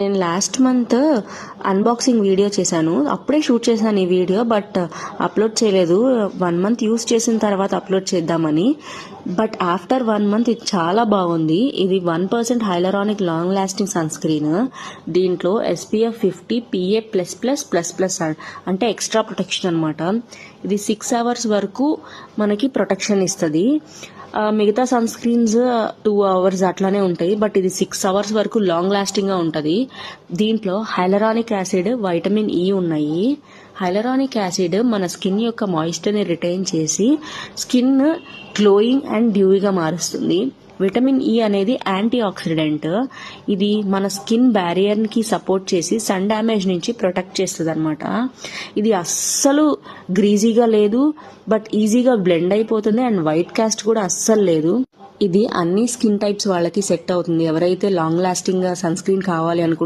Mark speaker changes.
Speaker 1: నేను last month unboxing video చేశాను. అప్పుడే షూట్ చేశాను ఈ వీడియో, బట్ అప్లోడ్ చేయలేదు. 1 మంత్ యూస్ చేసిన తర్వాత అప్లోడ్ చేద్దామని. బట్ ఆఫ్టర్ 1 మంత్ ఇది చాలా బాగుంది. ఇది 1% hyaluronic long lasting sunscreen. దీంట్లో SPF 50 PA++++ అంటే ఎక్స్ట్రా ప్రొటెక్షన్ అనమాట. ఇది 6 hours వరకు మనకి ప్రొటెక్షన్ ఇస్తుంది. మిగతా సన్ స్క్రీన్స్ 2 hours అట్లానే ఉంటాయి, బట్ ఇది 6 hours వరకు లాంగ్ లాస్టింగ్ గా ఉంటది. దీంట్లో హైలరానిక్ యాసిడ్, వైటమిన్ E ఉన్నాయి. హైలరానిక్ యాసిడ్ మన స్కిన్ యొక్క మాయిశ్చర్ ని రిటైన్ చేసి స్కిన్ గ్లోయింగ్ అండ్ డ్యూయిగా మారుస్తుంది. విటమిన్ E అనేది యాంటీ ఆక్సిడెంట్. ఇది మన స్కిన్ బ్యారియర్ కి సపోర్ట్ చేసి సన్ డ్యామేజ్ నుంచి ప్రొటెక్ట్ చేస్తుంది అనమాట. ఇది అస్సలు గ్రీజీగా లేదు, బట్ ఈజీగా బ్లెండ్ అయిపోతుంది. అండ్ వైట్ కాస్ట్ కూడా అస్సలు లేదు. ఇది అన్ని స్కిన్ టైప్స్ వాళ్ళకి సెట్ అవుతుంది. ఎవరైతే లాంగ్ లాస్టింగ్ గా సన్ స్క్రీన్ కావాలి అనుకుంటున్నారో